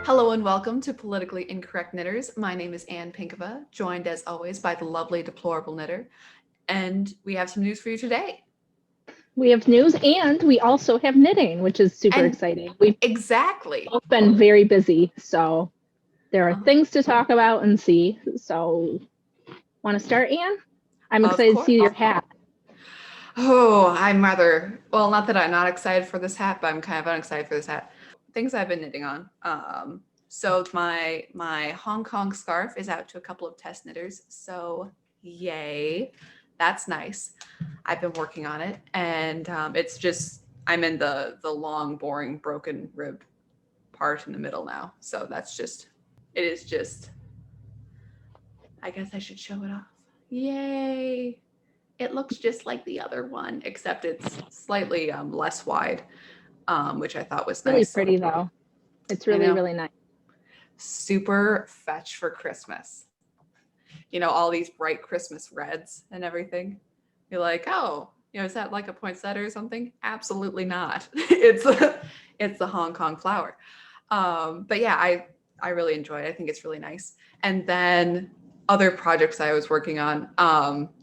Hello and welcome to Politically Incorrect Knitters. My name is Ann Pinkava, joined as always by the lovely Deplorable Knitter. And we have some news for you today. We have news and we also have knitting, which is super exciting. We've both been very busy, so there are things to talk about and see. So, want to start, Ann? I'm excited to see your hat. Oh, I'm rather, well, not that I'm not excited for this hat, but I'm kind of unexcited for this hat. Things I've been knitting on. So my Hong Kong scarf is out to a couple of test knitters. So yay, that's nice. I've been working on it, and it's just, I'm in the long, boring, broken rib part in the middle now. So that's just, it is just, I guess I should show it off. Yay. It looks just like the other one, except it's slightly less wide, which I thought was nice. Really pretty though. It's really, really nice. Super fetch for Christmas. You know, all these bright Christmas reds and everything. You're like, oh, you know, is that like a poinsettia or something? Absolutely not. It's the Hong Kong flower. But yeah, I really enjoy it. I think it's really nice. And then other projects I was working on.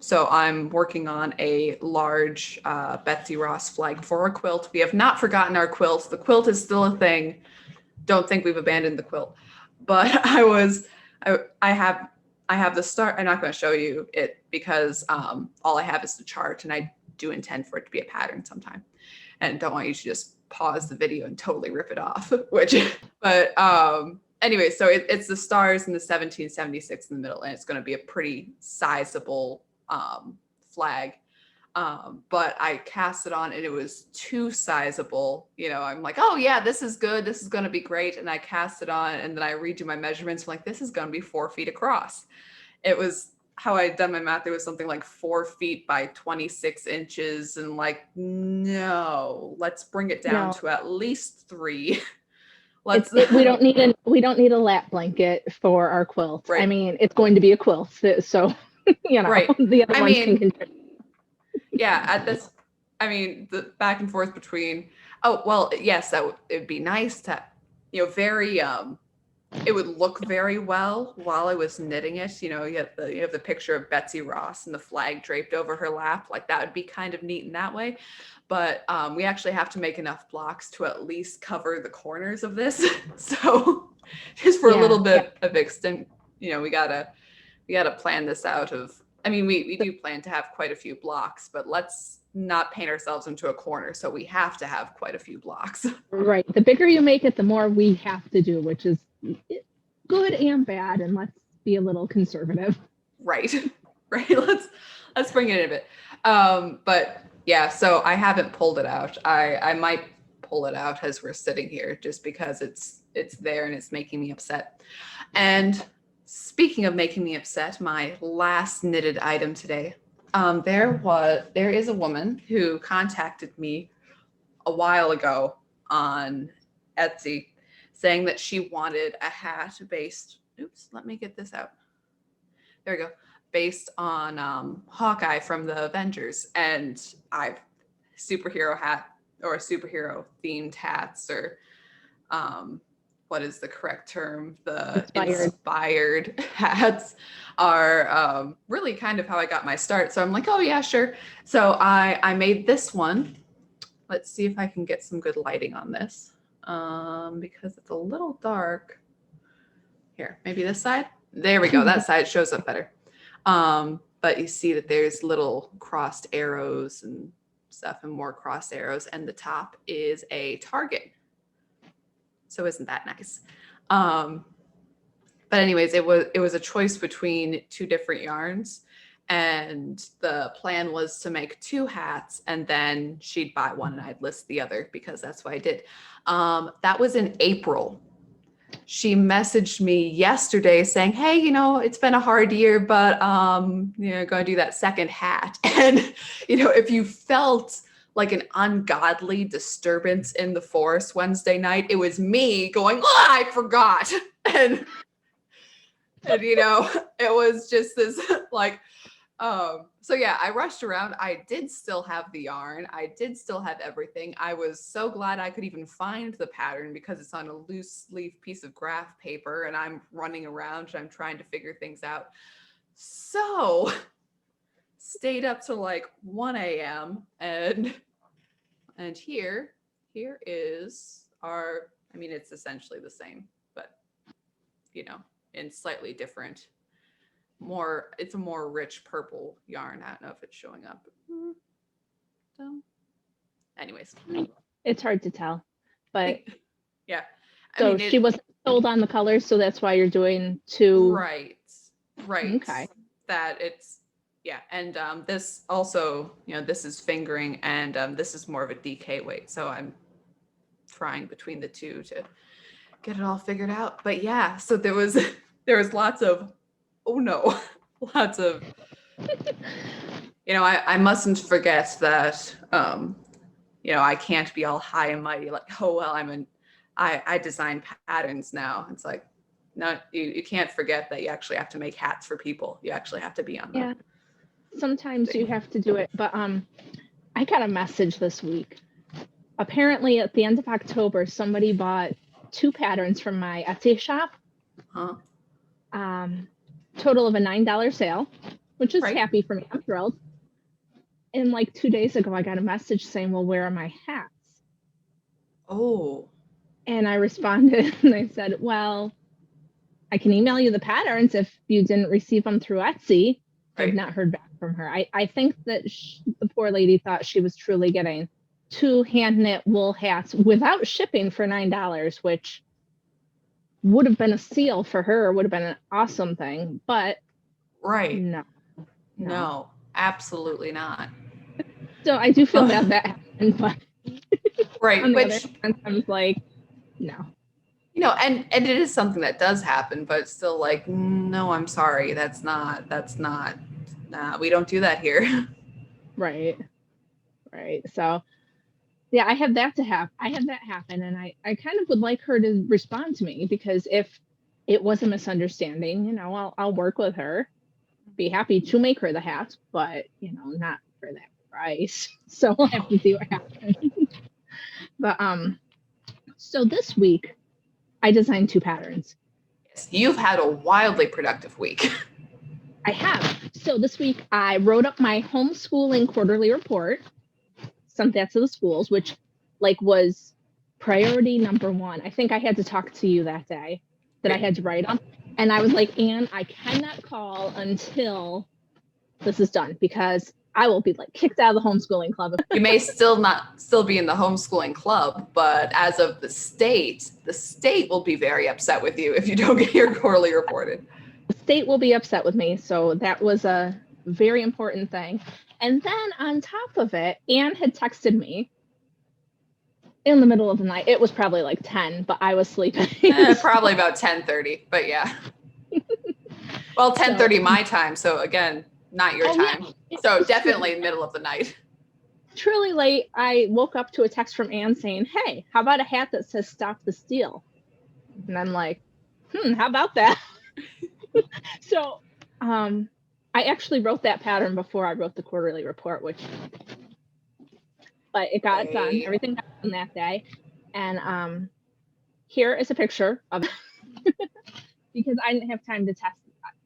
So I'm working on a large Betsy Ross flag for a quilt. We have not forgotten our quilt. The quilt is still a thing. Don't think we've abandoned the quilt. But I have the start. I'm not going to show you it because all I have is the chart, and I do intend for it to be a pattern sometime. And don't want you to just pause the video and totally rip it off. Anyway, so it's the stars and the 1776 in the middle, and it's going to be a pretty sizable flag. But I cast it on and it was too sizable. You know, I'm like, oh yeah, this is good. This is going to be great. And I cast it on, and then I redo my measurements. I'm like, this is going to be 4 feet across. It was how I had done my math. It was something like 4 feet by 26 inches. And like, no, let's bring it down to at least 3. We don't need a lap blanket for our quilt. Right. I mean, it's going to be a quilt, so you know, right. The other ones can contribute. Yeah, at this, I mean, the back and forth between, oh, well, yes, it'd be nice to, you know, very, it would look very well while I was knitting it. You know, you have the picture of Betsy Ross and the flag draped over her lap. Like that would be kind of neat in that way. But we actually have to make enough blocks to at least cover the corners of this. So just for a little bit of extent, you know, we gotta plan this out I mean, we do plan to have quite a few blocks, but let's not paint ourselves into a corner. So we have to have quite a few blocks. Right. The bigger you make it, the more we have to do, which is good and bad. And let's be a little conservative. Right. Right. Let's bring it in a bit. But yeah, so I haven't pulled it out. I might pull it out as we're sitting here just because it's there and it's making me upset. And speaking of making me upset, my last knitted item today, there is a woman who contacted me a while ago on Etsy saying that she wanted a hat based, oops, let me get this out. There we go. Based on Hawkeye from the Avengers, and I've superhero hat or superhero themed hats or what is the correct term? The inspired hats are really kind of how I got my start. So I'm like, oh yeah, sure. So I made this one. Let's see if I can get some good lighting on this because it's a little dark. Here, maybe this side. There we go. That side shows up better. But you see that there's little crossed arrows and stuff and more crossed arrows. And the top is a target. So isn't that nice? But anyways, it was a choice between 2 different yarns. And the plan was to make 2 hats and then she'd buy one and I'd list the other because that's what I did. That was in April. She messaged me yesterday saying, hey, you know, it's been a hard year, but, you know, going to do that second hat. And, you know, if you felt like an ungodly disturbance in the forest Wednesday night, it was me going, oh, I forgot. And, you know, it was just this like, So yeah, I rushed around. I did still have the yarn. I did still have everything. I was so glad I could even find the pattern because it's on a loose leaf piece of graph paper and I'm running around and I'm trying to figure things out. So stayed up till like 1 a.m. and here is our, I mean, it's essentially the same, but you know, in slightly different, it's a more rich purple yarn. I don't know if it's showing up. So anyways, it's hard to tell, but yeah. So she wasn't sold on the colors, so that's why you're doing two. Right. Okay. That it's, yeah. And this also, you know, this is fingering and this is more of a DK weight. So I'm trying between the two to get it all figured out. But yeah, so there was lots of, oh no, lots of, you know, I mustn't forget that, you know, I can't be all high and mighty like, oh, well, I design patterns now. It's like, no, you can't forget that you actually have to make hats for people. You actually have to be on them. Yeah, sometimes you have to do it. But I got a message this week. Apparently at the end of October, somebody bought 2 patterns from my Etsy shop. Huh? Total of a $9 sale, which is happy for me. I'm thrilled. And like 2 days ago, I got a message saying, well, where are my hats? Oh. And I responded and I said, well, I can email you the patterns if you didn't receive them through Etsy. I've not heard back from her. I think that the poor lady thought she was truly getting 2 hand knit wool hats without shipping for $9, which would have been a steal for her, would have been an awesome thing. But no, absolutely not. So I do feel bad that happened, but on the other hand, I was like, no. You know, and it is something that does happen, but it's still like, no, I'm sorry. That's not, we don't do that here. Right. So yeah, I had that happen. And I kind of would like her to respond to me, because if it was a misunderstanding, you know, I'll work with her, be happy to make her the hat, but you know, not for that price. So we'll have to see what happens. But so this week I designed 2 patterns. Yes, you've had a wildly productive week. I have. So this week I wrote up my homeschooling quarterly report, sent that to the schools, which like was priority number 1. I think I had to talk to you that day that I had to write them. And I was like, Anne, I cannot call until this is done, because I will be like kicked out of the homeschooling club. You may still be in the homeschooling club, but as of the state will be very upset with you if you don't get your quarterly reported. The state will be upset with me. So that was a very important thing. And then on top of it, Anne had texted me in the middle of the night. It was probably like 10, but I was sleeping. Probably about 10:30, but yeah. Well, 10:30 my time. So again, not your time. Yeah. So definitely in the middle of the night. Truly late. I woke up to a text from Anne saying, hey, how about a hat that says stop the steal? And I'm like, how about that? So I actually wrote that pattern before I wrote the quarterly report, but it got done. Everything got done that day. And here is a picture of it. Because I didn't have time to test.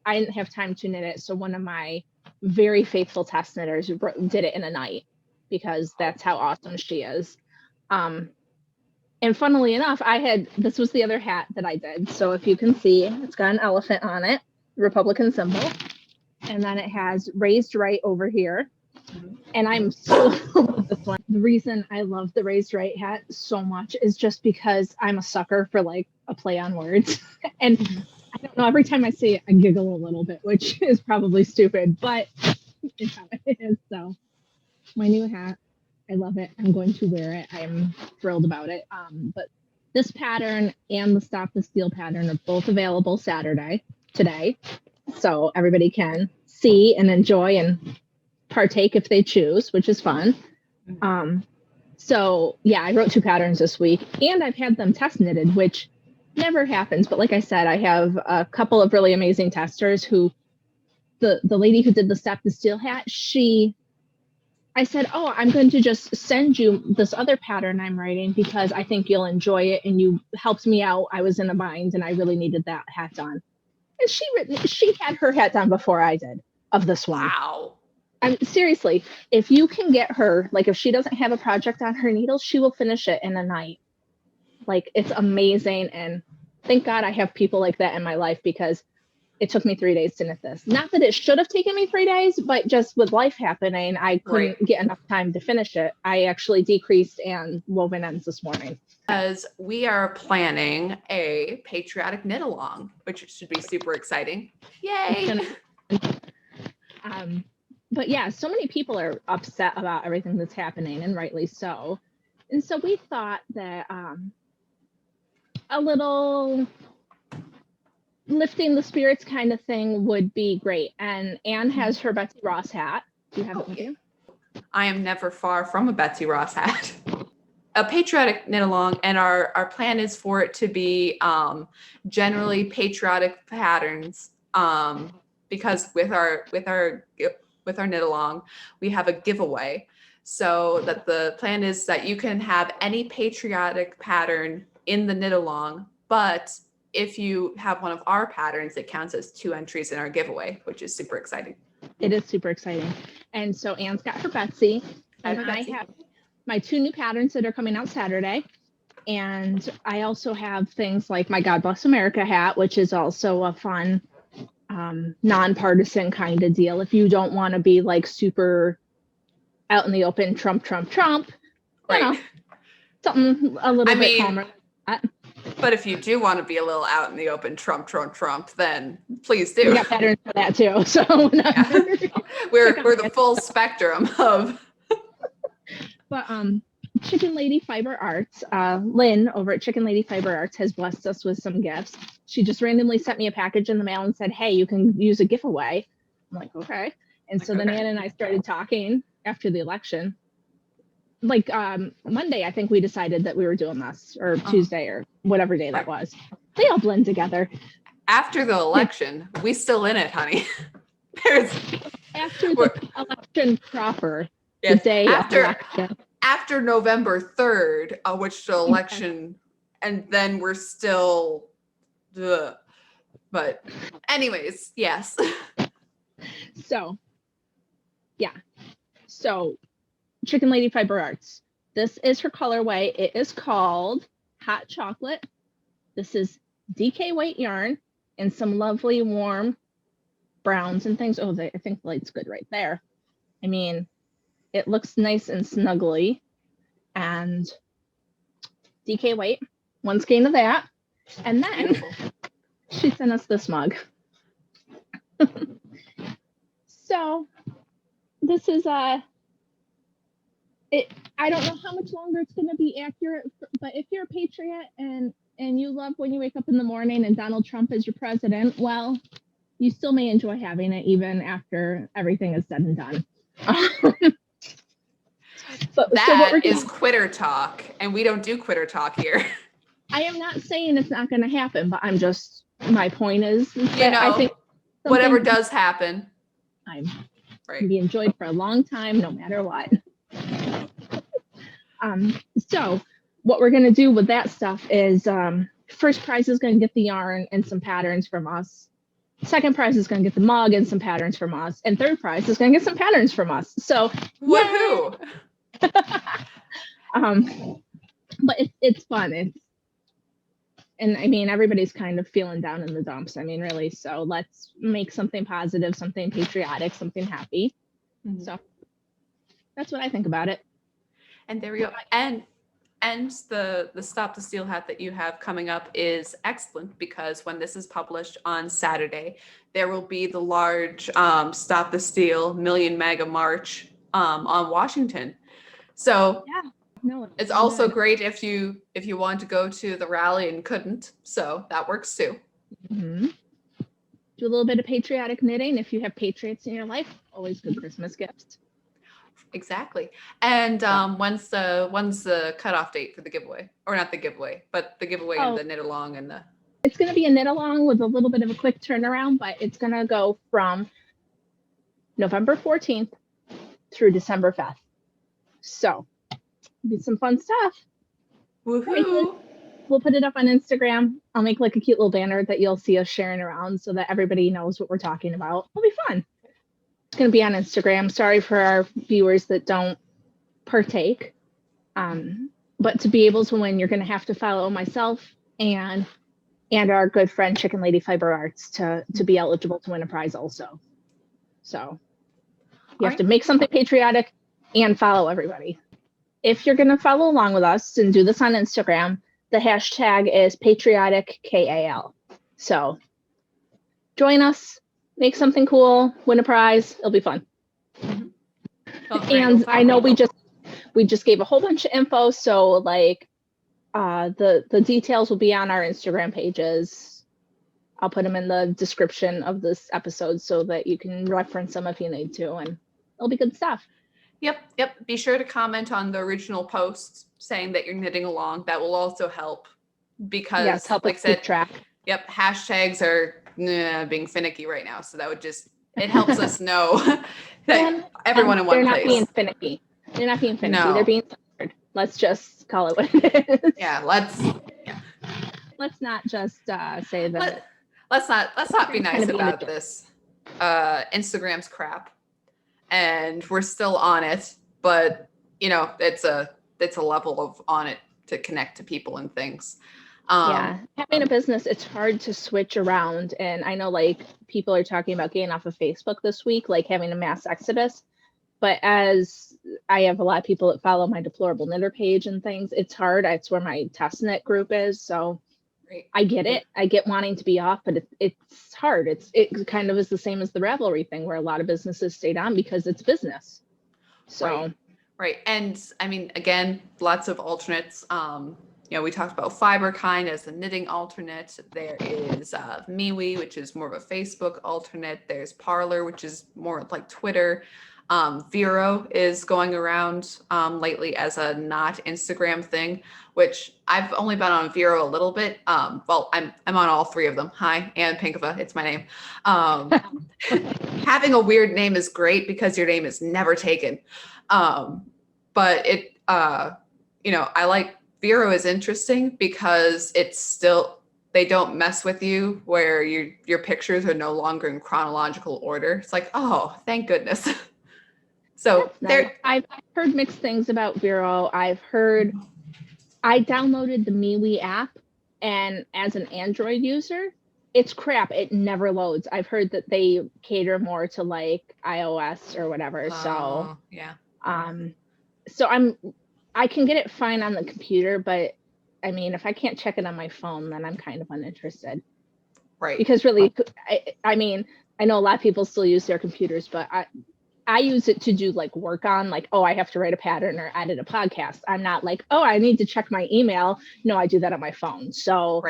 I didn't have time to knit it. So one of my very faithful test knitters did it in a night, because that's how awesome she is. And funnily enough, this was the other hat that I did. So if you can see, it's got an elephant on it, Republican symbol. And then it has raised right over here. And I'm so with this one. The reason I love the raised right hat so much is just because I'm a sucker for like a play on words. And I don't know, every time I see it, I giggle a little bit, which is probably stupid, but it's how it is. So my new hat, I love it. I'm going to wear it. I'm thrilled about it. But this pattern and the Stop the Steal pattern are both available today. So everybody can see and enjoy and partake if they choose, which is fun. So yeah, I wrote 2 patterns this week, and I've had them test knitted, which never happens. But like I said, I have a couple of really amazing testers who the lady who did the Stop the Steal hat, I said, oh, I'm going to just send you this other pattern I'm writing because I think you'll enjoy it, and you helped me out. I was in a bind and I really needed that hat done. And she had her hat done before I did of this one. Wow. Seriously, if you can get her, like if she doesn't have a project on her needle, she will finish it in a night. Like, it's amazing. And thank God I have people like that in my life, because it took me 3 days to knit this. Not that it should have taken me 3 days, but just with life happening, I couldn't get enough time to finish it. I actually decreased and woven ends this morning. As we are planning a patriotic knit along, which should be super exciting. Yay! But yeah, so many people are upset about everything that's happening, and rightly so. And so we thought that a little lifting the spirits kind of thing would be great. And Anne has her Betsy Ross hat. Do you have it with you? I am never far from a Betsy Ross hat. A patriotic knit along, and our plan is for it to be generally patriotic patterns, because with our knit along, we have a giveaway. So that the plan is that you can have any patriotic pattern in the knit along, but if you have one of our patterns, it counts as 2 entries in our giveaway, which is super exciting. It is super exciting. And so Anne's got her Betsy, and I have my 2 new patterns that are coming out Saturday. And I also have things like my God Bless America hat, which is also a fun, nonpartisan kind of deal. If you don't want to be like super out in the open, Trump, you know, something a little bit calmer. But if you do want to be a little out in the open, Trump, then please do. We got patterns for that too. So we're the full spectrum of. But Chicken Lady Fiber Arts, Lynn over at Chicken Lady Fiber Arts has blessed us with some gifts. She just randomly sent me a package in the mail and said, hey, you can use a giveaway. I'm like, okay. And so then Anne and I started talking after the election. Like Monday, I think we decided that we were doing this, or Tuesday, or whatever day that was. They all blend together. After the election, we still in it, honey. After the election proper, the day after November 3rd, which the election, and then we're still, but anyways, yes. So Chicken Lady Fiber Arts. This is her colorway. It is called Hot Chocolate. This is DK weight yarn and some lovely warm browns and things. Oh, I think the light's good right there. I mean, it looks nice and snuggly. And DK weight, 1 skein of that. And then she sent us this mug. So this is I don't know how much longer it's going to be accurate, but if you're a patriot and you love when you wake up in the morning and Donald Trump is your president, well, you still may enjoy having it even after everything is said and done. That is quitter talk, and we don't do quitter talk here. I am not saying it's not going to happen, but my point is that I think whatever does happen, can be enjoyed for a long time, no matter what. So what we're going to do with that stuff is first prize is going to get the yarn and some patterns from us. Second prize is going to get the mug and some patterns from us. And third prize is going to get some patterns from us. So woohoo! But it's fun. And I mean, everybody's kind of feeling down in the dumps. I mean, really. So let's make something positive, something patriotic, something happy. Mm-hmm. So that's what I think about it. And there we go. And the Stop the Steal hat that you have coming up is excellent, because when this is published on Saturday, there will be the large Stop the Steal Million MAGA March on Washington. So it's also great if you want to go to the rally and couldn't. So that works too. Mm-hmm. Do a little bit of patriotic knitting. If you have patriots in your life, always good Christmas gifts. Exactly. And when's the cutoff date for the giveaway? Or not the giveaway, but the giveaway and the knit along and the. It's going to be a knit along with a little bit of a quick turnaround, but it's going to go from November 14th through December 5th. So, be some fun stuff. Woohoo! We'll put it up on Instagram. I'll make like a cute little banner that you'll see us sharing around so that everybody knows what we're talking about. It'll be fun. It's going to be on Instagram. Sorry for our viewers that don't partake. But to be able to win, you're going to have to follow myself and our good friend Chicken Lady Fiber Arts to be eligible to win a prize also. So you have to make something patriotic and follow everybody. If you're going to follow along with us and do this on Instagram, the hashtag is Patriotic KAL. So join us, make something cool, win a prize. It'll be fun. And I know we just gave a whole bunch of info. So like the details will be on our Instagram pages. I'll put them in the description of this episode so that you can reference them if you need to, and it'll be good stuff. Yep. Be sure to comment on the original post saying that you're knitting along. That will also help because, help like us I said, keep track. Yep, hashtags are being finicky right now, so that would it helps us know that everyone in one place. They're not being finicky. They're not being finicky. No. They're being censored. Let's just call it what it is. Yeah, let's not just say that. Let's not be nice about this. Instagram's crap. And we're still on it, but it's a level of on it to connect to people and things. Having a business, it's hard to switch around, and I know like people are talking about getting off of Facebook this week, like having a mass exodus. But as I have a lot of people that follow my Deplorable Knitter page and things, it's hard. It's where my test knit group is, so I get it. I get wanting to be off, but it's hard. It kind of is the same as the Ravelry thing, where a lot of businesses stayed on because it's business. So right. And I mean, again, lots of alternates. We talked about Fiberkind as a knitting alternate. There is MeWe, which is more of a Facebook alternate. There's Parler, which is more like Twitter. Vero is going around lately as a not Instagram thing, which I've only been on Vero a little bit. Well, I'm on all three of them. Hi, and Pinkava, it's my name. Having a weird name is great because your name is never taken. But I like Vero is interesting because it's still, they don't mess with you where your pictures are no longer in chronological order. It's like, oh, thank goodness. So I've heard mixed things about Vero. I downloaded the MeWe app, and as an Android user, it's crap. It never loads. I've heard that they cater more to like iOS or whatever. So I can get it fine on the computer, but I mean, if I can't check it on my phone, then I'm kind of uninterested. Right. Because really, I mean, I know a lot of people still use their computers, but I use it to do like work on, like, oh, I have to write a pattern or edit a podcast. I'm not like, oh, I need to check my email. No, I do that on my phone. So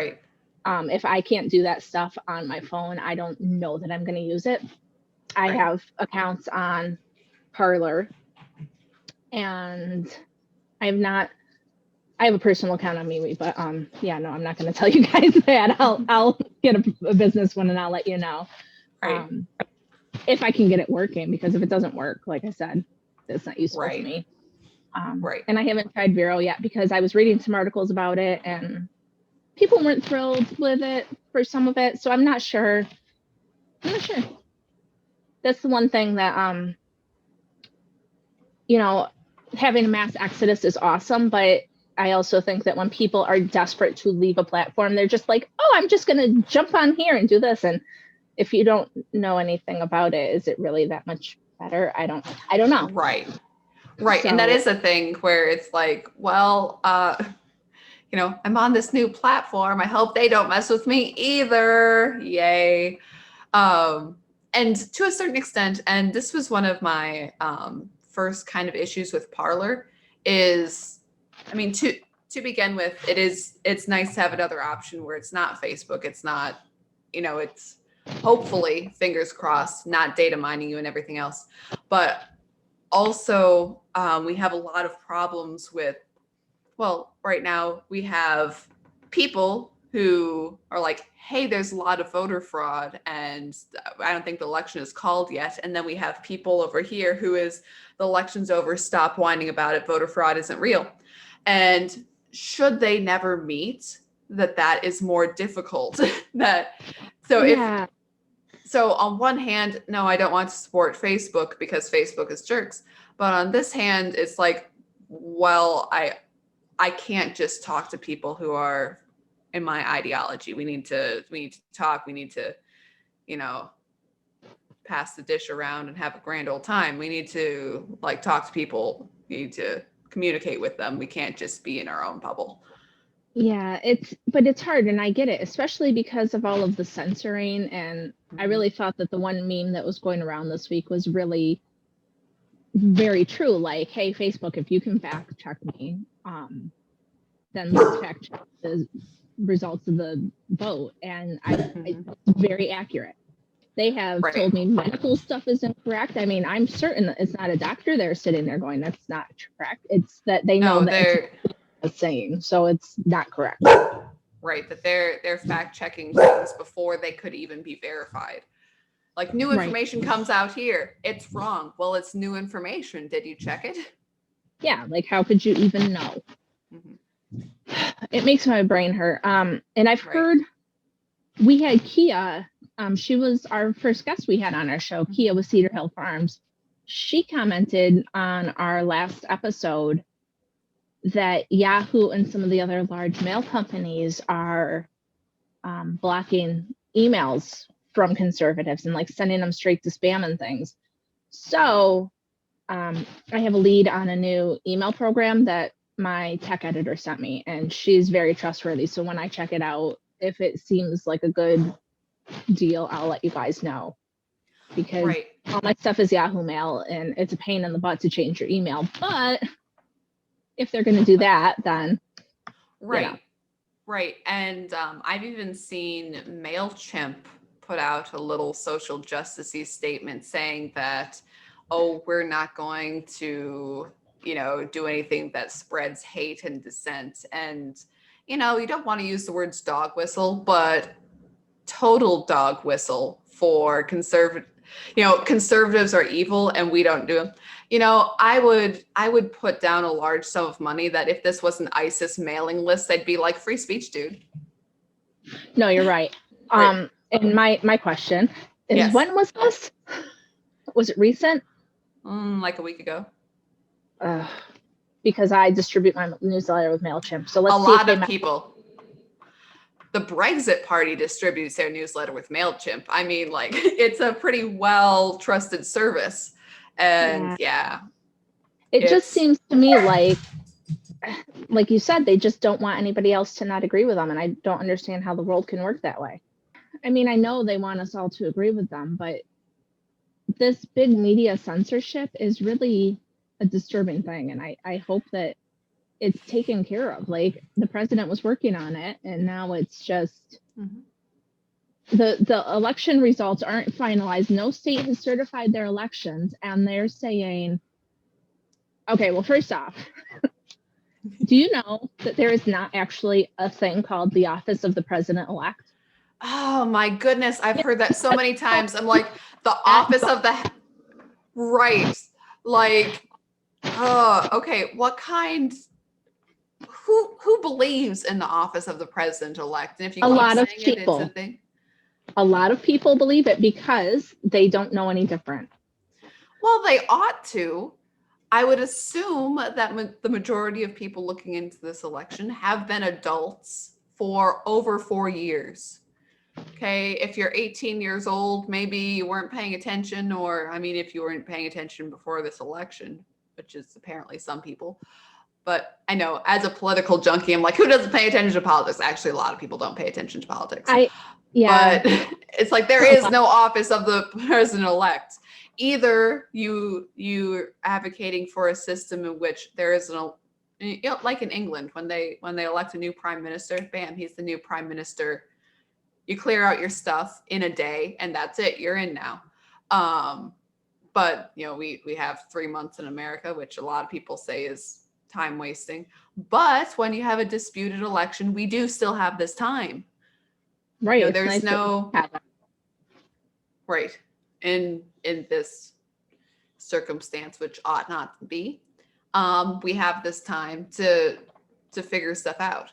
if I can't do that stuff on my phone, I don't know that I'm going to use it. I have accounts on Parler, and I have a personal account on MeWe, but I'm not going to tell you guys that. I'll get a business one and I'll let you know. If I can get it working, because if it doesn't work, like I said, it's not useful to me. And I haven't tried Vero yet because I was reading some articles about it and people weren't thrilled with it for some of it. So I'm not sure. That's the one thing that, having a mass exodus is awesome, but I also think that when people are desperate to leave a platform, they're just like, oh, I'm just going to jump on here and do this. And if you don't know anything about it, is it really that much better? I don't know. Right. So, and that is a thing where it's like, well, I'm on this new platform. I hope they don't mess with me either. Yay. And to a certain extent, and this was one of my first kind of issues with Parler is, I mean, to begin with, it's nice to have another option where it's not Facebook. It's not, it's hopefully, fingers crossed, not data mining you and everything else. But also, we have a lot of problems with, well, right now we have people who are like, hey, there's a lot of voter fraud and I don't think the election is called yet. And then we have people over here who is, the election's over, stop whining about it, voter fraud isn't real. And should they never meet, that is more difficult. So on one hand, no, I don't want to support Facebook because Facebook is jerks. But on this hand, it's like, well, I can't just talk to people who are in my ideology. We need to talk. We need to, pass the dish around and have a grand old time. We need to talk to people. We need to communicate with them. We can't just be in our own bubble. Yeah, it's hard, and I get it, especially because of all of the censoring. And I really thought that the one meme that was going around this week was really very true. Like, hey, Facebook, if you can fact check me, then let's fact check the results of the vote. And it's very accurate. They have told me medical stuff is incorrect. I mean, I'm certain that it's not a doctor there sitting there going, that's not correct. It's that they know that it's saying, so it's not correct. Right, that they're fact checking things before they could even be verified. Like, new information comes out here, it's wrong. Well, it's new information. Did you check it? Yeah, like, how could you even know? It makes my brain hurt. And I've heard, we had Kia, she was our first guest we had on our show, Kia with Cedar Hill Farms. She commented on our last episode that Yahoo and some of the other large mail companies are blocking emails from conservatives and sending them straight to spam and things. So I have a lead on a new email program that my tech editor sent me, and she's very trustworthy. So when I check it out, if it seems like a good deal, I'll let you guys know, because all my stuff is Yahoo Mail and it's a pain in the butt to change your email. But if they're going to do that, then right. And I've even seen MailChimp put out a little social justice-y statement saying that, oh, we're not going to do anything that spreads hate and dissent. And you don't want to use the words dog whistle, but total dog whistle for conservatives are evil and we don't do them. I would put down a large sum of money that if this was an ISIS mailing list, they'd be like, free speech, dude. No, you're right. And my question is, when was this? Was it recent? Like a week ago. Because I distribute my newsletter with MailChimp. So let's see. A lot of people. The Brexit Party distributes their newsletter with MailChimp. I mean, it's a pretty well-trusted service. And it just seems to me like you said, they just don't want anybody else to not agree with them. And I don't understand how the world can work that way. I mean, I know they want us all to agree with them, but this big media censorship is really a disturbing thing. And I hope that it's taken care of. The president was working on it, and now it's just the election results aren't finalized. No state has certified their elections, and they're saying, okay, well, first off, do you know that there is not actually a thing called the office of the president-elect? Oh my goodness, I've heard that so many times. I'm like, the office of the okay, what kind? Who believes in the office of the president-elect? And if you a lot of people, a lot of people believe it because they don't know any different. Well, they ought to. I would assume that the majority of people looking into this election have been adults for over 4 years. Okay, if you're 18 years old, maybe you weren't paying attention, or if you weren't paying attention before this election, which is apparently some people. But I know, as a political junkie, I'm like, who doesn't pay attention to politics? Actually, a lot of people don't pay attention to politics. But it's like, there is no office of the president-elect. Either you're advocating for a system in which there is like in England, when they elect a new prime minister, bam, he's the new prime minister. You clear out your stuff in a day, and that's it. You're in now. But we have 3 months in America, which a lot of people say is time wasting. But when you have a disputed election, we do still have this time. Right. You know, there's no right in this circumstance, which ought not to be. We have this time to figure stuff out.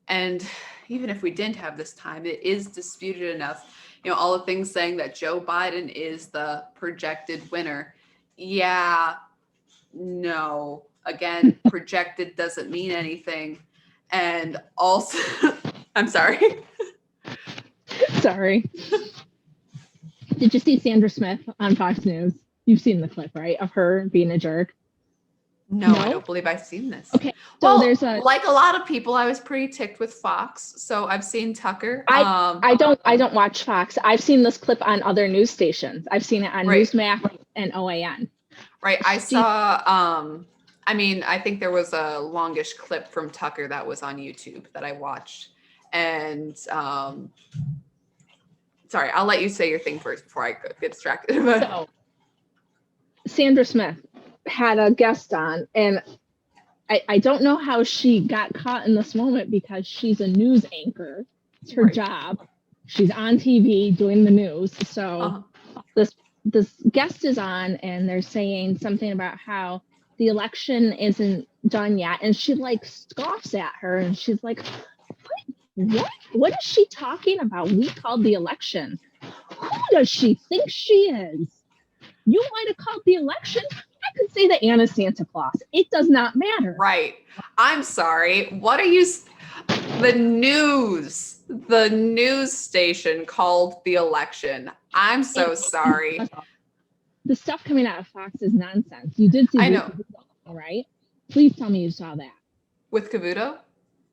And even if we didn't have this time, it is disputed enough. You know, all the things saying that Joe Biden is the projected winner. Yeah, no. Again, projected doesn't mean anything. And also, I'm sorry. Sorry. Did you see Sandra Smith on Fox News? You've seen the clip, right? Of her being a jerk? No, I don't believe I've seen this. Okay. So well, there's like a lot of people, I was pretty ticked with Fox. So I've seen Tucker. I don't watch Fox. I've seen this clip on other news stations. I've seen it on Newsmax and OAN. Right. I saw I mean, I think there was a longish clip from Tucker that was on YouTube that I watched. And sorry, I'll let you say your thing first before I get distracted. So, Sandra Smith had a guest on, and I don't know how she got caught in this moment because she's a news anchor. It's her job. She's on TV doing the news. So this guest is on, and they're saying something about how the election isn't done yet, and she like scoffs at her, and she's like, what is she talking about? We called the election. Who does she think she is? You might have called the election. I could say that Anna's Santa Claus. It does not matter. Right. I'm sorry. What are you? The news station called the election. I'm so sorry. The stuff coming out of Fox is nonsense. You did see. I know. All right. Please tell me you saw that. With Cavuto?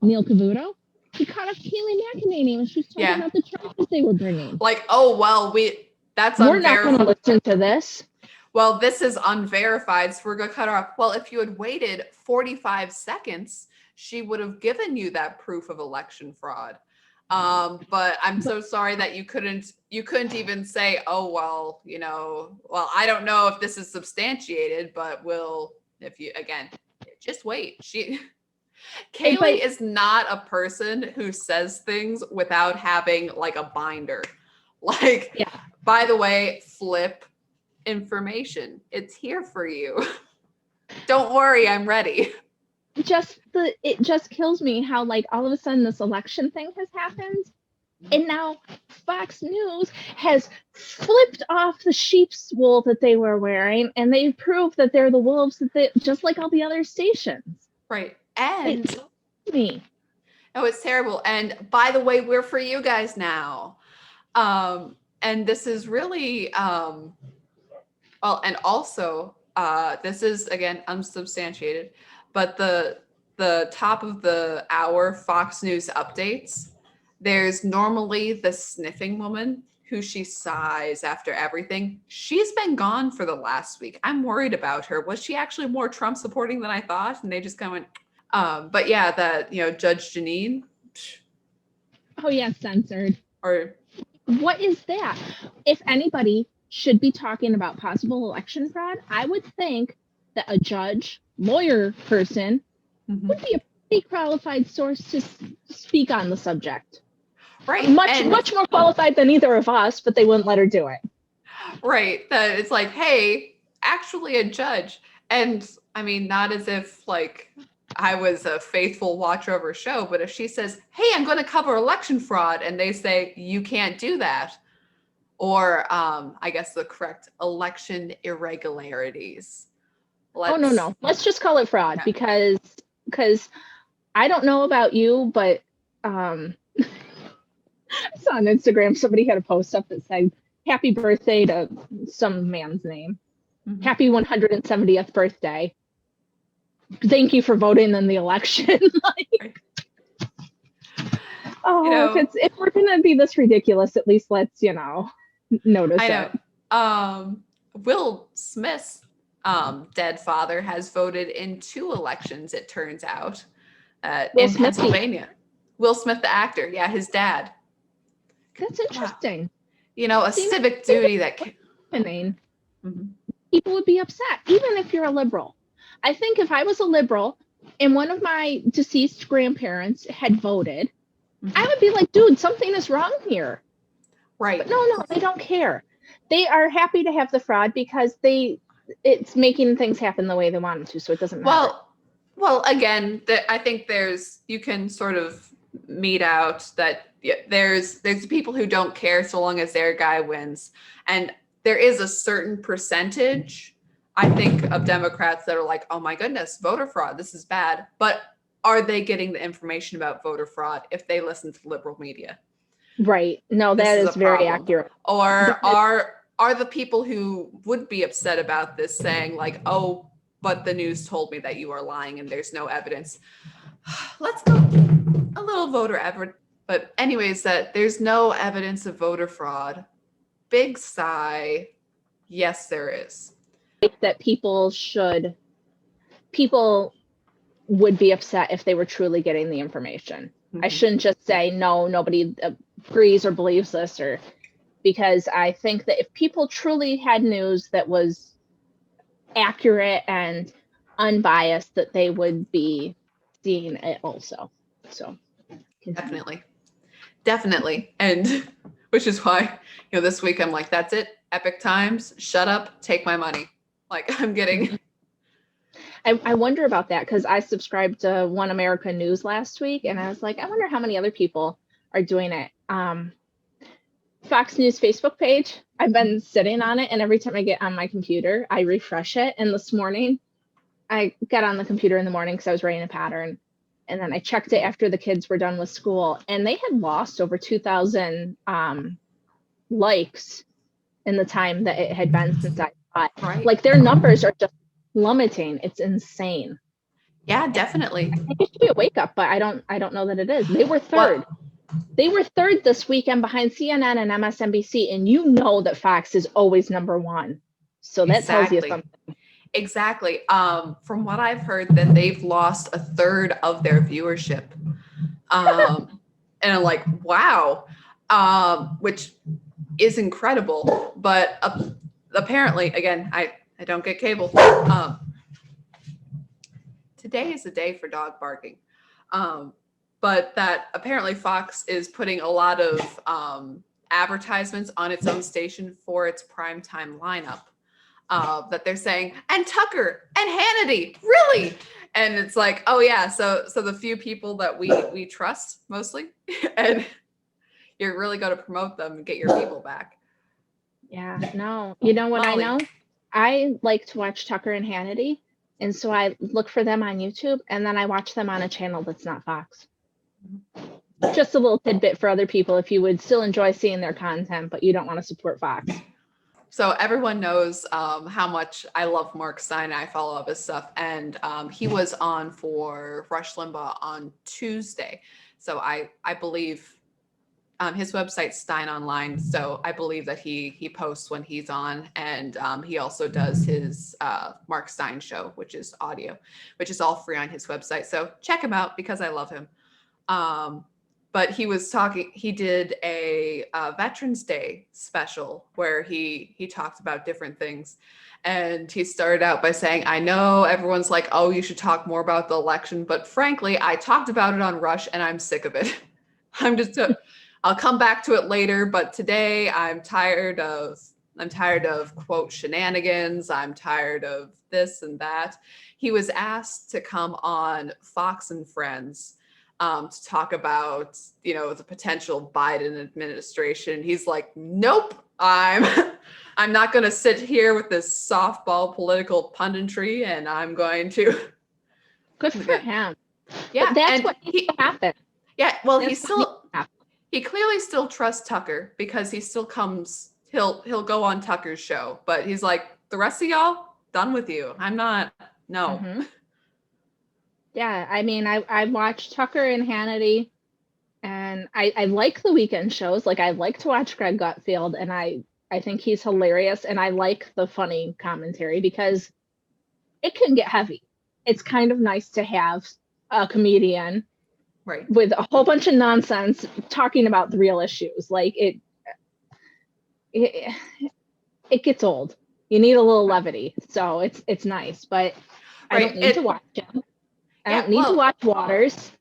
Neil Cavuto? He caught up Kayleigh McEnany when she was talking about the charges they were bringing. Like, oh, well, that's we're not going to listen to this. Well, this is unverified, so we're going to cut her off. Well, if you had waited 45 seconds, she would have given you that proof of election fraud. But I'm so sorry that you couldn't even say, oh, well, you know, well, I don't know if this is substantiated, but just wait. Kayleigh is not a person who says things without having like a binder. Like, by the way, flip information. It's here for you. Don't worry, I'm ready. It just kills me how like all of a sudden this election thing has happened, and now Fox News has flipped off the sheep's wool that they were wearing, and they proved that they're the wolves just like all the other stations. Right. And it kills me. Oh, it's terrible. And by the way, we're for you guys now. And this is really well, and also this is again unsubstantiated, but the top of the hour Fox News updates, there's normally the sniffing woman who she sighs after everything. She's been gone for the last week. I'm worried about her. Was she actually more Trump supporting than I thought? And they just kind of went, but yeah, that, you know, Judge Janine. Oh yeah, censored. Or what is that? If anybody should be talking about possible election fraud, I would think that a judge, lawyer person would be a pretty qualified source to speak on the subject. Right. Much more qualified than either of us, but they wouldn't let her do it. Right. That it's like, hey, actually a judge. And I mean, not as if like I was a faithful watcher of her show, but if she says, hey, I'm going to cover election fraud, and they say, you can't do that. Or I guess the correct election irregularities. No. Let's just call it fraud because I don't know about you, but I saw on Instagram somebody had a post up that said, happy birthday to some man's name. Mm-hmm. Happy 170th birthday. Thank you for voting in the election. If we're gonna be this ridiculous, at least let's, notice it. Will Smith's dead father has voted in 2 elections, it turns out, in Pennsylvania. Will Smith, the actor. Yeah, his dad. That's interesting. A civic duty that people would be upset, even if you're a liberal. I think if I was a liberal and one of my deceased grandparents had voted, Mm-hmm. I would be like, dude, something is wrong here. Right. But no, they don't care. They are happy to have the fraud because it's making things happen the way they want them to, so it doesn't matter. Well, again, I think you can sort of meet out that there's people who don't care so long as their guy wins. And there is a certain percentage, I think, of Democrats that are like, oh my goodness, voter fraud, this is bad. But are they getting the information about voter fraud if they listen to liberal media? Right. No, that is very accurate. Or are the people who would be upset about this saying like, oh, but the news told me that you are lying and there's no evidence. Let's go a little voter evidence. But anyways, that there's no evidence of voter fraud. Big sigh. Yes, there is. That people would be upset if they were truly getting the information. Mm-hmm. I shouldn't just say, no, nobody agrees or believes this, because I think that if people truly had news that was accurate and unbiased, that they would be seeing it also. So definitely. And which is why, this week I'm like, that's it. Epic Times, shut up, take my money. Like I'm getting. I wonder about that because I subscribed to One America News last week, and I was like, I wonder how many other people are doing it. Fox News Facebook page, I've been sitting on it, and every time I get on my computer, I refresh it. And this morning, I got on the computer in the morning because I was writing a pattern, and then I checked it after the kids were done with school, and they had lost over 2,000 likes in the time that it had been since I thought. Right. Like their numbers are just plummeting. It's insane. Yeah, definitely. I think it should be a wake up, but I don't know that it is. They were third. What? They were third this weekend behind CNN and MSNBC, and you know that Fox is always number one. So that tells you something. Exactly. From what I've heard, that they've lost a third of their viewership. And I'm like, wow, which is incredible. But apparently, again, I don't get cable. Today is a day for dog barking. But that apparently Fox is putting a lot of advertisements on its own station for its primetime lineup. That they're saying, and Tucker and Hannity, really? And it's like, oh yeah, so the few people that we trust mostly, and you're really going to promote them and get your people back. Yeah, no. You know what Molly. I know? I like to watch Tucker and Hannity, and so I look for them on YouTube, and then I watch them on a channel that's not Fox. Just a little tidbit for other people if you would still enjoy seeing their content, but you don't want to support Fox. So everyone knows how much I love Mark Stein. I follow up his stuff, and he was on for Rush Limbaugh on Tuesday. So I believe his website's Stein Online. So I believe that he posts when he's on, and he also does his Mark Stein show, which is audio, which is all free on his website. So check him out because I love him. But he did a Veterans Day special where he talked about different things. And he started out by saying, I know everyone's like, oh, you should talk more about the election. But frankly, I talked about it on Rush and I'm sick of it. I'll come back to it later. But today I'm tired of, quote, shenanigans. I'm tired of this and that. He was asked to come on Fox and Friends to talk about, the potential Biden administration. He's like, nope, I'm not going to sit here with this softball political punditry, and I'm going to. Good for him. Yeah, but that's what happened. Yeah, well, he clearly still trusts Tucker because he still comes. He'll go on Tucker's show, but he's like, the rest of y'all, done with you. I'm not. No. Mm-hmm. Yeah, I mean, I watched Tucker and Hannity, and I like the weekend shows. Like, I like to watch Greg Gutfeld, and I think he's hilarious, and I like the funny commentary because it can get heavy. It's kind of nice to have a comedian with a whole bunch of nonsense talking about the real issues. Like, it gets old. You need a little levity, so it's nice, but I don't need to watch him. I don't need to watch Waters.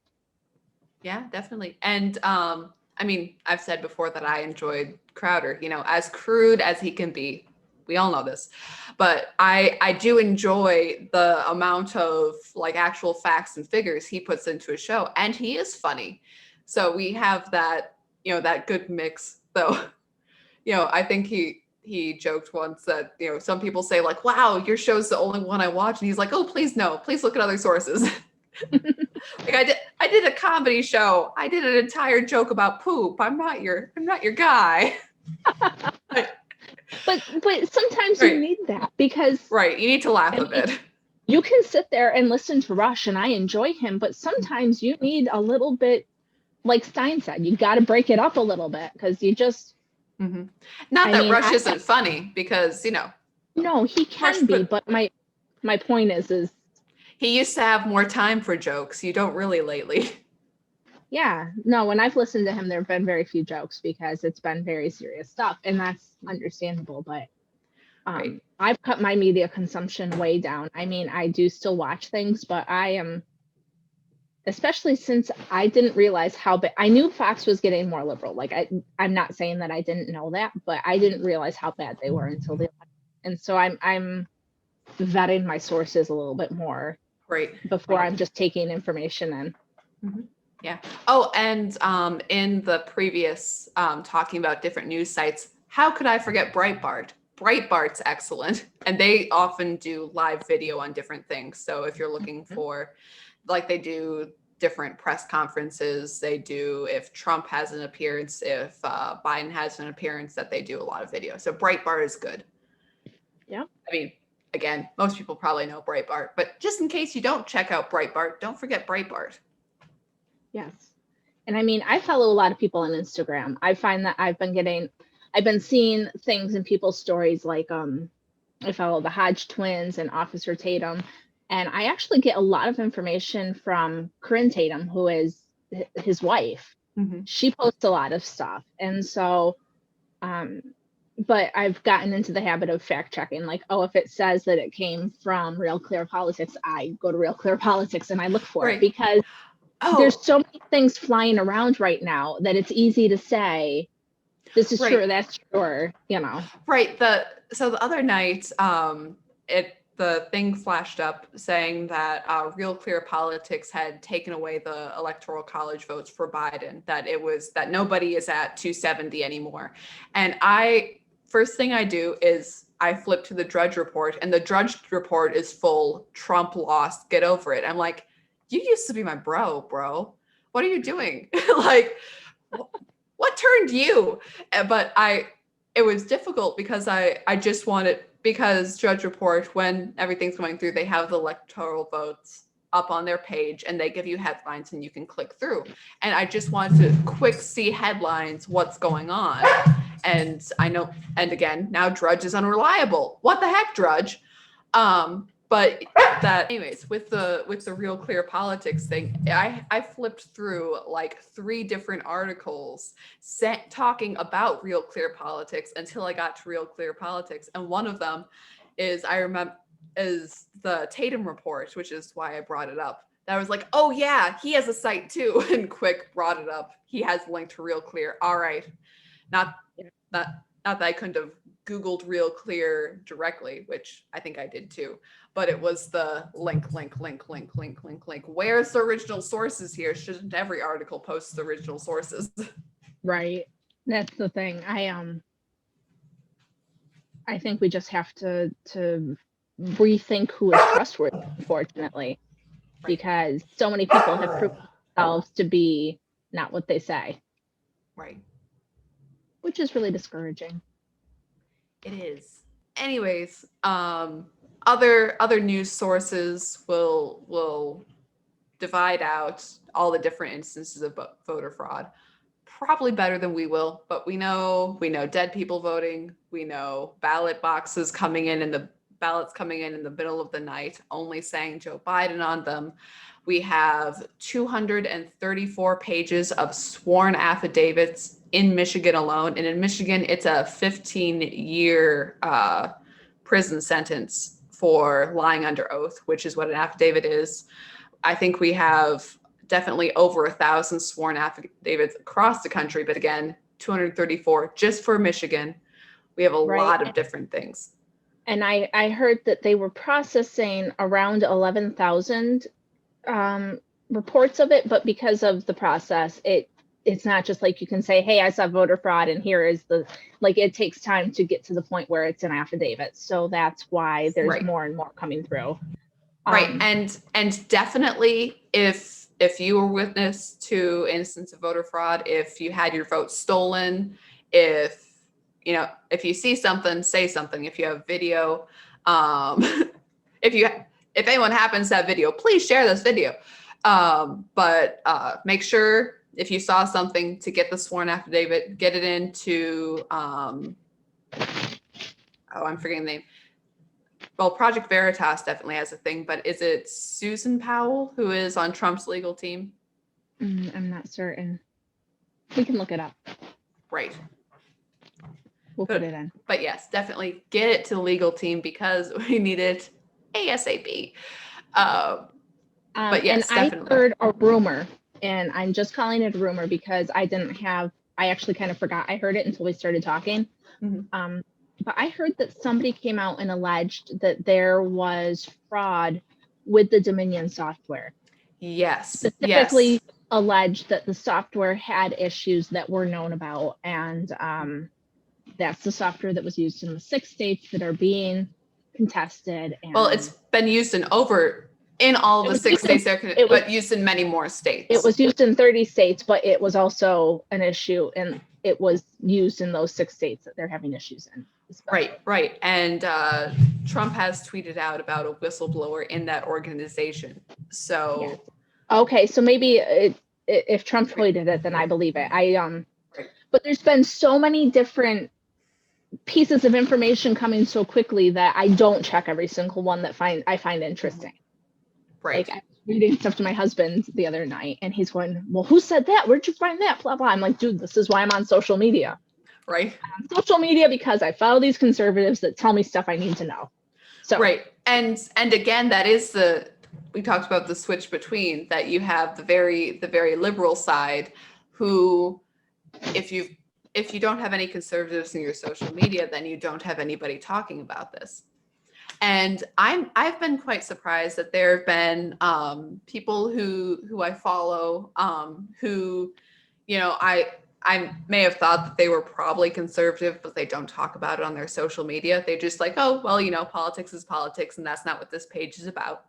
Yeah, definitely. And I mean, I've said before that I enjoyed Crowder, you know, as crude as he can be. We all know this, but I do enjoy the amount of like actual facts and figures he puts into a show, and he is funny. So we have that, you know, that good mix. Though, you know, I think he joked once that, you know, some people say like, "Wow, your show's the only one I watch," and he's like, "Oh, please no, please look at other sources." Like I did a comedy show. I did an entire joke about poop. I'm not your guy. But sometimes you need that because you need to laugh a bit. You can sit there and listen to Rush, and I enjoy him, but sometimes you need a little bit, like Stein said, you got to break it up a little bit because you just. Not that Rush isn't funny, because, you know. No, he can be, but my point is he used to have more time for jokes. You don't really lately. Yeah, no, when I've listened to him, there have been very few jokes because it's been very serious stuff, and that's understandable. But I've cut my media consumption way down. I mean, I do still watch things, but I am, especially since I didn't realize how bad. I knew Fox was getting more liberal. Like I'm not saying that I didn't know that, but I didn't realize how bad they were until the election. And so I'm vetting my sources a little bit more before I'm just taking information in. Mm-hmm. Yeah. Oh, and in the previous talking about different news sites, how could I forget Breitbart? Breitbart's excellent, and they often do live video on different things. So if you're looking for, like, they do different press conferences, they do, if Trump has an appearance, if Biden has an appearance, that they do a lot of video. So Breitbart is good. Yeah. I mean, again, most people probably know Breitbart, but just in case you don't check out Breitbart, don't forget Breitbart. Yes. And I mean, I follow a lot of people on Instagram. I find that I've been seeing things in people's stories, like I follow the Hodge twins and Officer Tatum, and I actually get a lot of information from Corinne Tatum, who is his wife. Mm-hmm. She posts a lot of stuff. And so but I've gotten into the habit of fact checking, like, oh, if it says that it came from Real Clear Politics, I go to Real Clear Politics and I look for it, because there's so many things flying around right now that it's easy to say, this is true, that's true, you know. Right. So the other night, the thing flashed up saying that Real Clear Politics had taken away the Electoral College votes for Biden, that nobody is at 270 anymore. And first thing I do is I flip to the Drudge Report, and the Drudge Report is full, Trump lost, get over it. I'm like, you used to be my bro. What are you doing? Like, what turned you? But it was difficult because I just wanted, because Drudge Report, when everything's going through, they have the electoral votes up on their page and they give you headlines and you can click through. And I just wanted to quick see headlines, what's going on. And I know, and again, now Drudge is unreliable. What the heck, Drudge? But that, anyways, with the Real Clear Politics thing, I flipped through like 3 different articles talking about Real Clear Politics until I got to Real Clear Politics, and one of them is the Tatum Report, which is why I brought it up. That was like, oh yeah, he has a site too, and quick brought it up. He has linked to Real Clear. All right, not that I couldn't have Googled Real Clear directly, which I think I did too. But it was the link. Where's the original sources here? Shouldn't every article post the original sources? Right. That's the thing. I think we just have to rethink who is trustworthy, unfortunately, because so many people have proven themselves to be not what they say. Right. Which is really discouraging. It is. Anyways, other news sources will divide out all the different instances of voter fraud, probably better than we will. But we know dead people voting. We know ballot boxes coming in and the ballots coming in the middle of the night, only saying Joe Biden on them. We have 234 pages of sworn affidavits in Michigan alone. And in Michigan, it's a 15-year prison sentence for lying under oath, which is what an affidavit is. I think we have definitely over 1,000 sworn affidavits across the country, but again, 234 just for Michigan. We have a lot of different things. And I heard that they were processing around 11,000 reports of it, but because of the process, it's not just like you can say, hey, I saw voter fraud and here is like, it takes time to get to the point where it's an affidavit. So that's why there's more and more coming through. Right. And definitely if you were witness to instance of voter fraud, if you had your vote stolen, if you see something, say something. If you have video, if anyone happens to have video, please share this video. But make sure if you saw something to get the sworn affidavit, get it into, I'm forgetting the name. Well, Project Veritas definitely has a thing, but is it Susan Powell who is on Trump's legal team? I'm not certain. We can look it up. Right. We'll put it in. But yes, definitely get it to the legal team because we need it ASAP. But yes, and definitely. I heard a rumor, and I'm just calling it a rumor because I actually kind of forgot I heard it until we started talking. Mm-hmm. But I heard that somebody came out and alleged that there was fraud with the Dominion software. Yes. Specifically alleged that the software had issues that were known about. And that's the software that was used in the 6 states that are being contested. And well, it's been used in all of the 6 states, but used in many more states. It was used in 30 states, but it was also an issue, and it was used in those 6 states that they're having issues in. Right. And Trump has tweeted out about a whistleblower in that organization. So, okay, so maybe if Trump tweeted it, then I believe it. But there's been so many different pieces of information coming so quickly that I don't check every single one that I find interesting. Right. Like I was reading stuff to my husband the other night, and he's going, "Well, who said that? Where'd you find that?" Blah blah. I'm like, dude, this is why I'm on social media. Right. I'm on social media because I follow these conservatives that tell me stuff I need to know. So right. And again, that is we talked about the switch between that. You have the very liberal side who, if you don't have any conservatives in your social media, then you don't have anybody talking about this. And I've been quite surprised that there have been people who I follow who, I may have thought that they were probably conservative, but they don't talk about it on their social media. They just like, oh, well, politics is politics, and that's not what this page is about,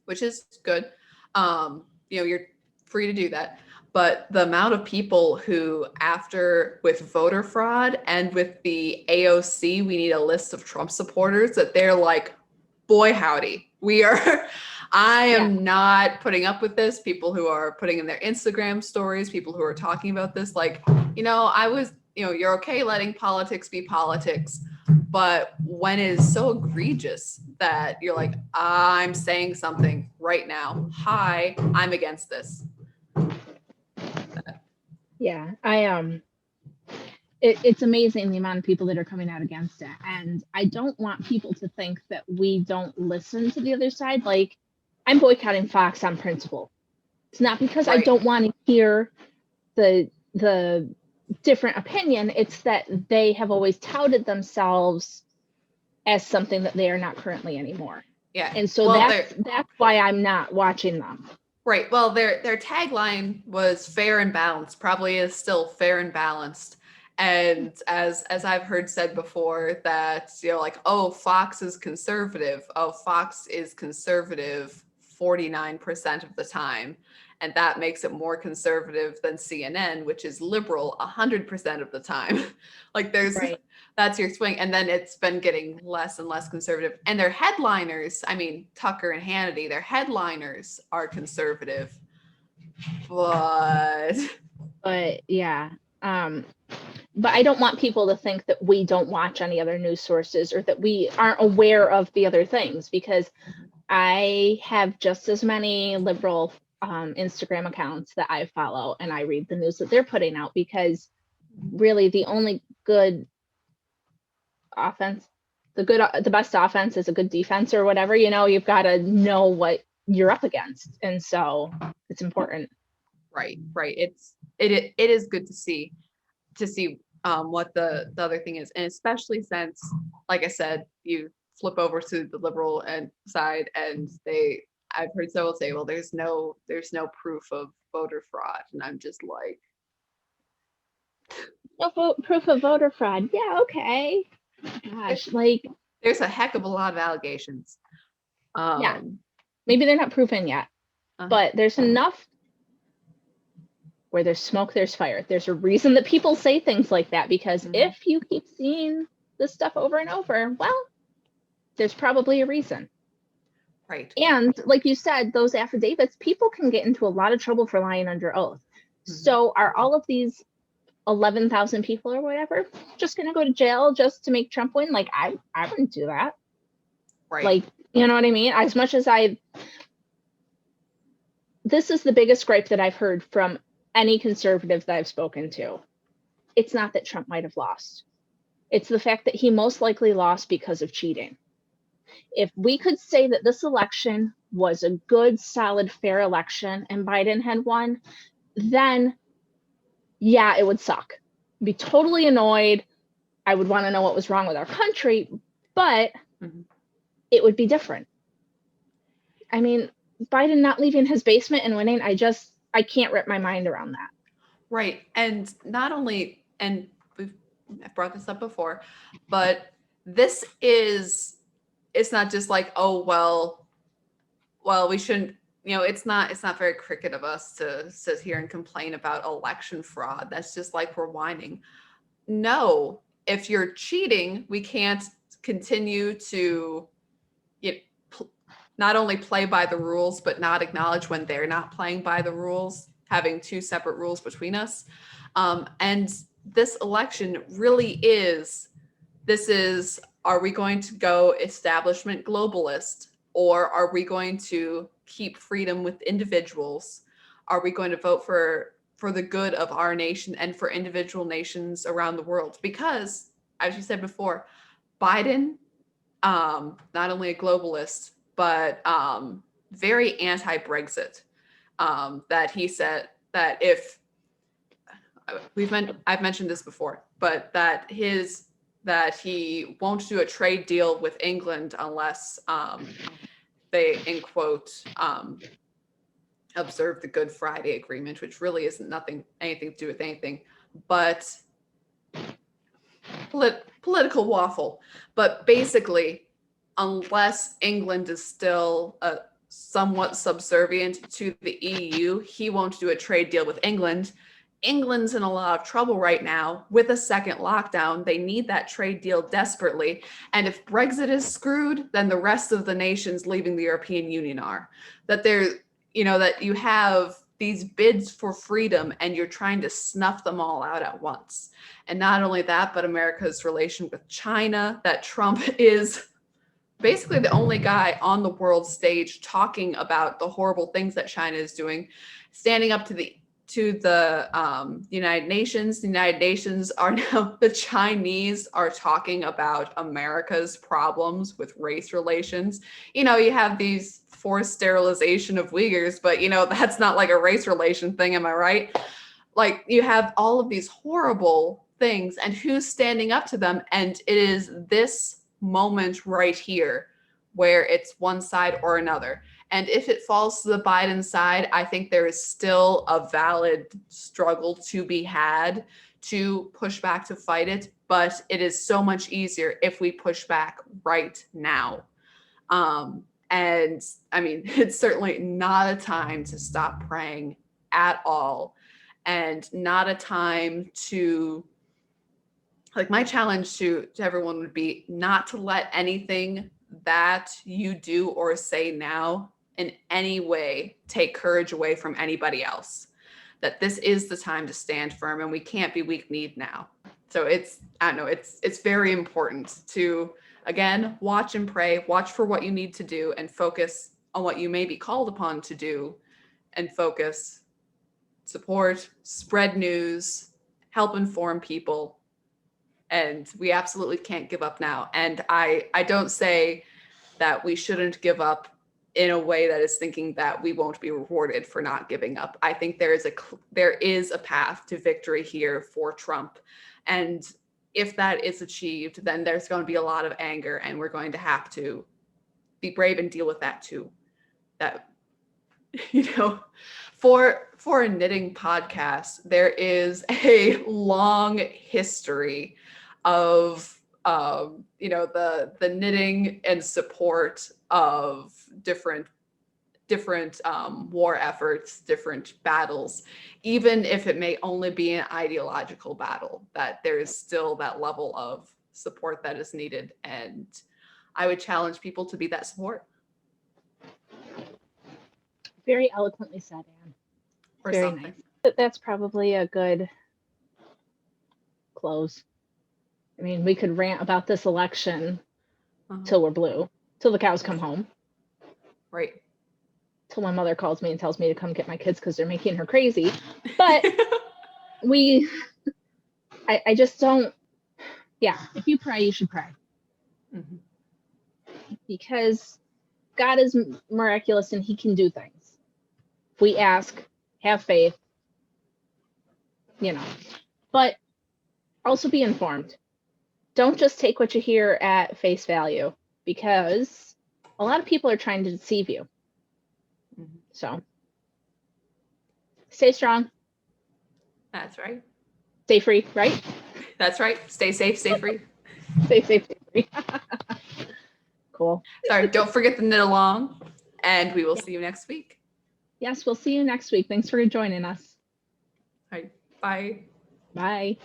which is good. You're free to do that. But the amount of people who, with voter fraud and with the AOC, we need a list of Trump supporters, that they're like, boy, howdy, I am not putting up with this. People who are putting in their Instagram stories, people who are talking about this, like, you're okay letting politics be politics. But when it is so egregious that you're like, I'm saying something right now, hi, I'm against this. Yeah, it's amazing the amount of people that are coming out against it. And I don't want people to think that we don't listen to the other side. Like, I'm boycotting Fox on principle. It's not because I don't want to hear the different opinion. It's that they have always touted themselves as something that they are not currently anymore. Yeah. And so that's why I'm not watching them. Right. Well, their tagline was fair and balanced, probably is still fair and balanced. And as I've heard said before, that, like, oh, Fox is conservative. Oh, Fox is conservative 49% of the time. And that makes it more conservative than CNN, which is liberal 100% of the time. Like that's your swing. And then it's been getting less and less conservative. And their headliners, Tucker and Hannity, their headliners are conservative. But yeah. But I don't want people to think that we don't watch any other news sources or that we aren't aware of the other things, because I have just as many liberal Instagram accounts that I follow, and I read the news that they're putting out, because really the only good offense, the best offense is a good defense, or whatever. You've got to know what you're up against. And so it's important. Right. It is good to see what the other thing is. And especially since, like I said, you flip over to the liberal and side and I've heard several say, well, there's no proof of voter fraud. And I'm just like, no proof of voter fraud. Yeah, okay. Gosh, like there's a heck of a lot of allegations. Yeah, maybe they're not proven yet, but there's enough. Where there's smoke, there's fire. There's a reason that people say things like that, because if you keep seeing this stuff over and over, well, there's probably a reason. Right. And like you said, those affidavits, people can get into a lot of trouble for lying under oath. So are all of these 11,000 people or whatever just going to go to jail just to make Trump win? Like, I wouldn't do that. Right. Like, you know what I mean? As much as this is the biggest gripe that I've heard from any conservative that I've spoken to. It's not that Trump might have lost. It's the fact that he most likely lost because of cheating. If we could say that this election was a good, solid, fair election and Biden had won, then yeah, it would suck. I'd be totally annoyed. I would want to know what was wrong with our country, but it would be different. I mean, Biden not leaving his basement and winning, I can't wrap my mind around that. Right. And not only, and I've brought this up before, but it's not just like, oh, well, we shouldn't, it's not very cricket of us to sit here and complain about election fraud. That's just like we're whining. No, if you're cheating, we can't continue to not only play by the rules, but not acknowledge when they're not playing by the rules, having two separate rules between us. And this election really is, are we going to go establishment globalist, or are we going to keep freedom with individuals? Are we going to vote for the good of our nation and for individual nations around the world? Because, as you said before, Biden, not only a globalist, but very anti-Brexit. That he said that if I've mentioned this before, but that he won't do a trade deal with England unless they, in quote, observe the Good Friday Agreement, which really isn't anything to do with anything, but political waffle. But basically, unless England is still somewhat subservient to the EU, he won't do a trade deal with England. England's in a lot of trouble right now with a second lockdown. They need that trade deal desperately. And if Brexit is screwed, then the rest of the nations leaving the European Union are. That that you have these bids for freedom and you're trying to snuff them all out at once. And not only that, but America's relation with China, that Trump is basically the only guy on the world stage talking about the horrible things that China is doing, standing up to the United Nations. The United Nations are now, the Chinese are talking about America's problems with race relations. You have these forced sterilization of Uyghurs, but that's not like a race relation thing, am I right? Like, you have all of these horrible things, and who's standing up to them? And it is this moment right here where it's one side or another. And if it falls to the Biden side, I think there is still a valid struggle to be had to push back, to fight it. But it is so much easier if we push back right now. And I mean, it's certainly not a time to stop praying at all. And not a time to, like, my challenge to everyone would be not to let anything that you do or say now in any way take courage away from anybody else. That this is the time to stand firm, and we can't be weak-kneed now. So it's very important to, again, watch and pray, watch for what you need to do, and focus on what you may be called upon to do, and focus, support, spread news, help inform people. And we absolutely can't give up now. And I don't say that we shouldn't give up in a way that is thinking that we won't be rewarded for not giving up. I think there is a path to victory here for Trump. And if that is achieved, then there's going to be a lot of anger, and we're going to have to be brave and deal with that too. That, for a knitting podcast, there is a long history of the knitting and support of different war efforts, different battles, even if it may only be an ideological battle, that there is still that level of support that is needed. And I would challenge people to be that support. Very eloquently said, Anne. Or very something. Nice. That's probably a good close. I mean, we could rant about this election till we're blue, till the cows come home. Right. Till my mother calls me and tells me to come get my kids because they're making her crazy. But I just don't, if you pray, you should pray. Mm-hmm. Because God is miraculous and he can do things. If we ask, have faith, but also be informed. Don't just take what you hear at face value, because a lot of people are trying to deceive you. Mm-hmm. So stay strong. That's right. Stay free, right? That's right. Stay safe, stay free. Stay safe, stay free. Cool. Sorry, don't forget to knit along, and we will see you next week. Yes, we'll see you next week. Thanks for joining us. All right. Bye. Bye.